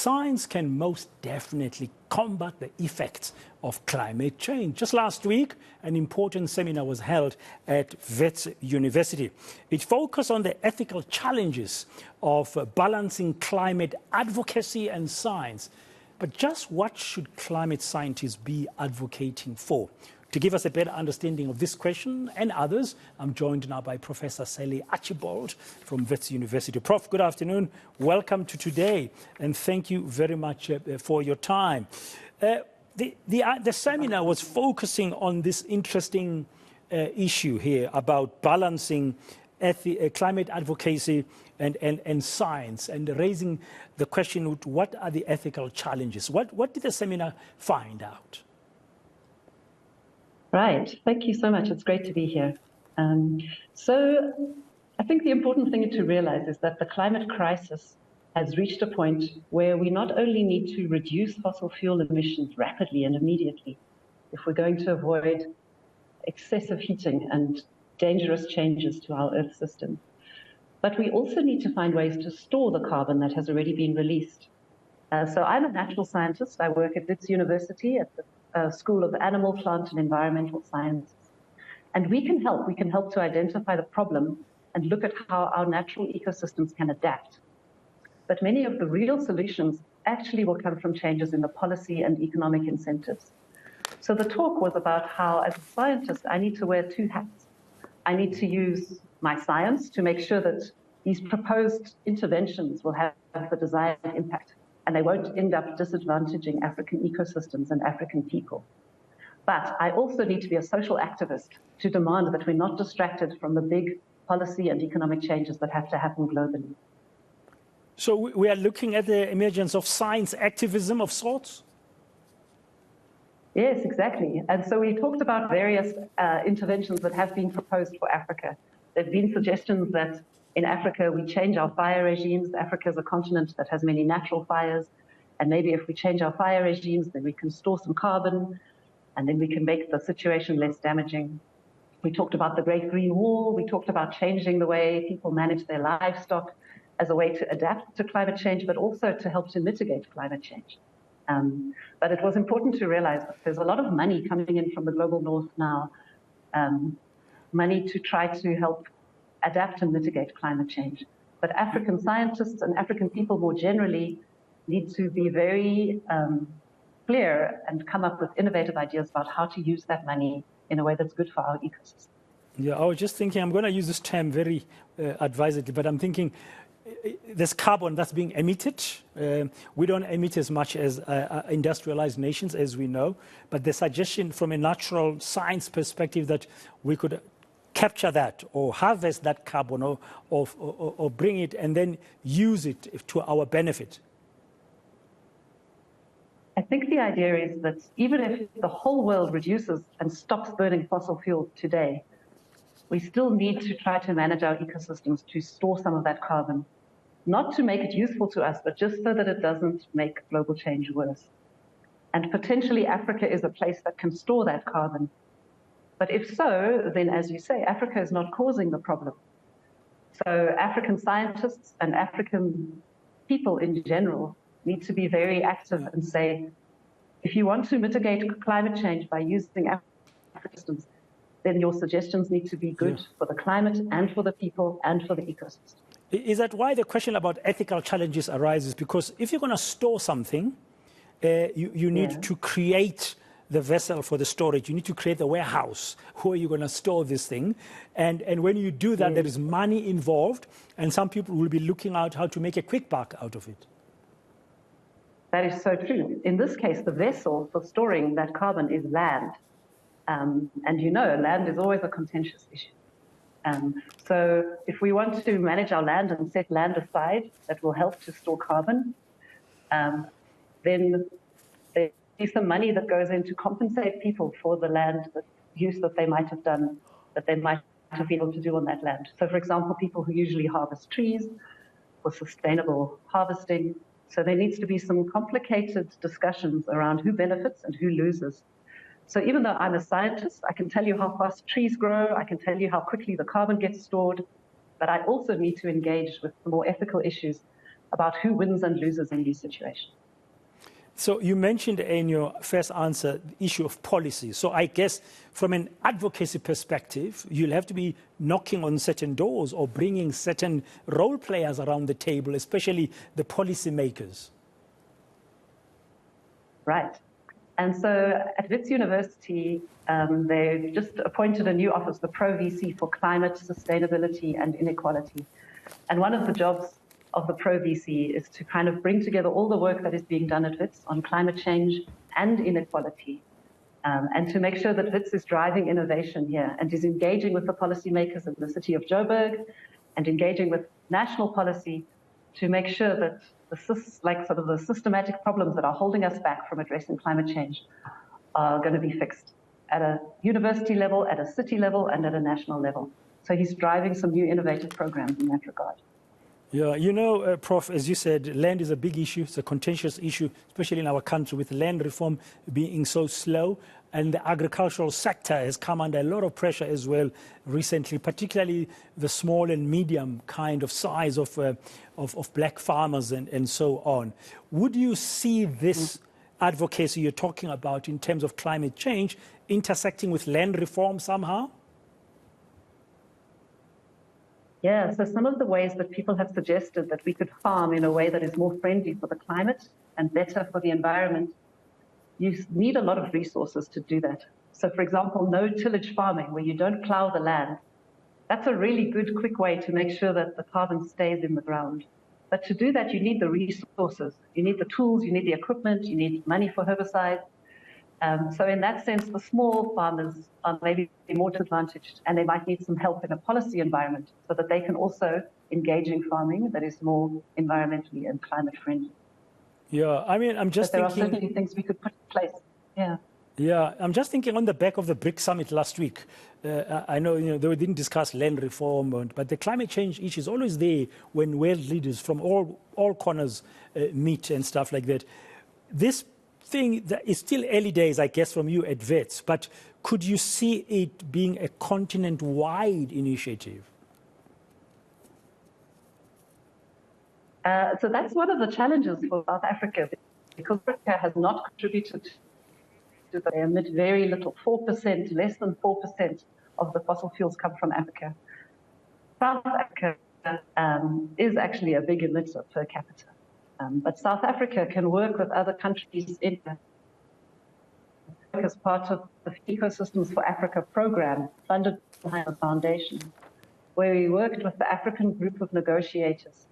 science can most definitely combat the effects of climate change. Just last week, an important seminar was held at Wits University. It focused on the ethical challenges of balancing climate advocacy and science. But just what should climate scientists be advocating for? To give us a better understanding of this question and others, I'm joined now by Professor Sally Archibald from Wits University. Prof, good afternoon. Welcome to today, and thank you very much for your time. The seminar was focusing on this interesting issue here about balancing climate advocacy and science, and raising the question, what are the ethical challenges? What did the seminar find out? Right. Thank you so much. It's great to be here. So I think the important thing to realize is that the climate crisis has reached a point where we not only need to reduce fossil fuel emissions rapidly and immediately, if we're going to avoid excessive heating and dangerous changes to our Earth system, but we also need to find ways to store the carbon that has already been released. So I'm a natural scientist. I work at Wits University at the School of Animal, Plant and Environmental Sciences. And we can help to identify the problem and look at how our natural ecosystems can adapt. But many of the real solutions actually will come from changes in the policy and economic incentives. So the talk was about how, as a scientist, I need to wear two hats. I need to use my science to make sure that these proposed interventions will have the desired impact, and they won't end up disadvantaging African ecosystems and African people. But I also need to be a social activist to demand that we're not distracted from the big policy and economic changes that have to happen globally. So we are looking at the emergence of science activism of sorts? Yes, exactly. And so we talked about various interventions that have been proposed for Africa. There have been suggestions that in Africa, we change our fire regimes. Africa is a continent that has many natural fires. And maybe if we change our fire regimes, then we can store some carbon, and then we can make the situation less damaging. We talked about the Great Green Wall. We talked about changing the way people manage their livestock as a way to adapt to climate change, but also to help to mitigate climate change. But it was important to realize that there's a lot of money coming in from the global north now, money to try to help adapt and mitigate climate change. But African scientists and African people more generally need to be very clear and come up with innovative ideas about how to use that money in a way that's good for our ecosystem. Yeah, I was just thinking, I'm going to use this term very advisedly, but I'm thinking there's carbon that's being emitted. We don't emit as much as industrialized nations, as we know, but the suggestion from a natural science perspective that we could capture that or harvest that carbon or bring it and then use it to our benefit. I think the idea is that even if the whole world reduces and stops burning fossil fuel today, we still need to try to manage our ecosystems to store some of that carbon, not to make it useful to us, but just so that it doesn't make global change worse. And potentially Africa is a place that can store that carbon. But if so, then as you say, Africa is not causing the problem. So African scientists and African people in general need to be very active and say, if you want to mitigate climate change by using African systems, then your suggestions need to be good for the climate and for the people and for the ecosystem. Is that why the question about ethical challenges arises? Because if you're going to store something, you need to create the vessel for the storage. You need to create the warehouse where you're going to store this thing. And when you do that, there is money involved, and some people will be looking out how to make a quick buck out of it. That is so true. In this case, the vessel for storing that carbon is land. And you know, land is always a contentious issue. So if we want to manage our land and set land aside that will help to store carbon, then there is some money that goes in to compensate people for the land use that they might have done, that they might have been able to do on that land. So for example, people who usually harvest trees for sustainable harvesting. So there needs to be some complicated discussions around who benefits and who loses. So even though I'm a scientist, I can tell you how fast trees grow, I can tell you how quickly the carbon gets stored, but I also need to engage with the more ethical issues about who wins and loses in these situations. So you mentioned in your first answer the issue of policy. So I guess from an advocacy perspective, you'll have to be knocking on certain doors or bringing certain role players around the table, especially the policy makers. Right. And so at Wits University, they just appointed a new office, the Pro-VC for Climate, Sustainability and Inequality. And one of the jobs of the Pro-VC is to kind of bring together all the work that is being done at Wits on climate change and inequality, and to make sure that Wits is driving innovation here and is engaging with the policymakers in the city of Joburg and engaging with national policy to make sure that the systematic problems that are holding us back from addressing climate change are going to be fixed at a university level, at a city level, and at a national level. So he's driving some new innovative programs in that regard. Yeah, you know, Prof, as you said, land is a big issue. It's a contentious issue, especially in our country with land reform being so slow. And the agricultural sector has come under a lot of pressure as well recently, particularly the small and medium kind of size of black farmers and so on. Would you see this advocacy you're talking about in terms of climate change intersecting with land reform somehow? Yeah, so some of the ways that people have suggested that we could farm in a way that is more friendly for the climate and better for the environment, you need a lot of resources to do that. So for example, no tillage farming, where you don't plow the land. That's a really good, quick way to make sure that the carbon stays in the ground. But to do that, you need the resources. You need the tools, you need the equipment, you need money for herbicides. So in that sense, the small farmers are maybe more disadvantaged, and they might need some help in a policy environment so that they can also engage in farming that is more environmentally and climate friendly. Yeah, I mean, I'm just thinking... There are certainly things we could put in place, yeah. Yeah, I'm just thinking on the back of the BRICS summit last week. I know, they didn't discuss land reform, but the climate change issue is always there when world leaders from all corners meet and stuff like that. This thing that is still early days, I guess, from you at Wits, but could you see it being a continent-wide initiative? So that's one of the challenges for South Africa, because Africa has not contributed to they emit very little, 4%, less than 4% of the fossil fuels come from Africa. South Africa is actually a big emitter per capita. But South Africa can work with other countries as part of the Ecosystems for Africa program funded by the foundation, where we worked with the African group of negotiators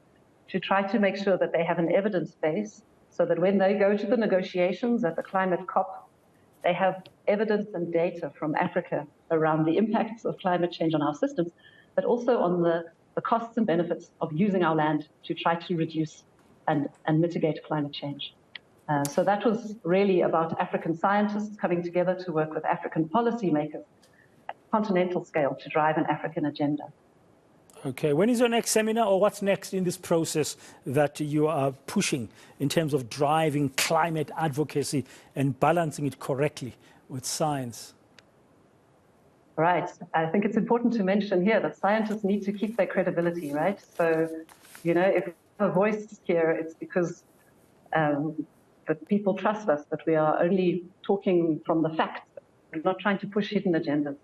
to try to make sure that they have an evidence base so that when they go to the negotiations at the climate COP, they have evidence and data from Africa around the impacts of climate change on our systems, but also on the costs and benefits of using our land to try to reduce and mitigate climate change. So that was really about African scientists coming together to work with African policymakers at a continental scale to drive an African agenda. Okay, when is your next seminar, or what's next in this process that you are pushing in terms of driving climate advocacy and balancing it correctly with science? Right. I think it's important to mention here that scientists need to keep their credibility, right? So, if we have a voice here, it's because that people trust us, that we are only talking from the facts. We're not trying to push hidden agendas.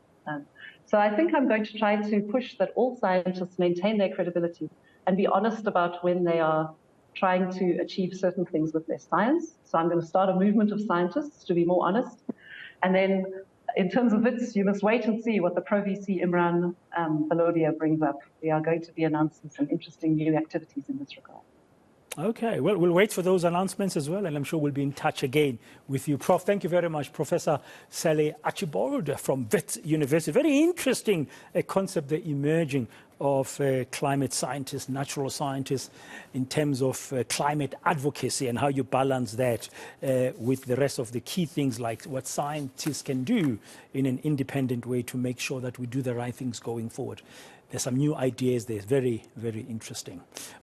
So I think I'm going to try to push that all scientists maintain their credibility and be honest about when they are trying to achieve certain things with their science. So I'm going to start a movement of scientists to be more honest. And then in terms of Wits, you must wait and see what the Pro-VC Imran Balodia brings up. We are going to be announcing some interesting new activities in this regard. Okay, well, we'll wait for those announcements as well, and I'm sure we'll be in touch again with you. Prof, thank you very much. Professor Sally Archibald from Wits University. Very interesting concept, the emerging of climate scientists, natural scientists, in terms of climate advocacy and how you balance that with the rest of the key things like what scientists can do in an independent way to make sure that we do the right things going forward. There's some new ideas there. Very, very interesting.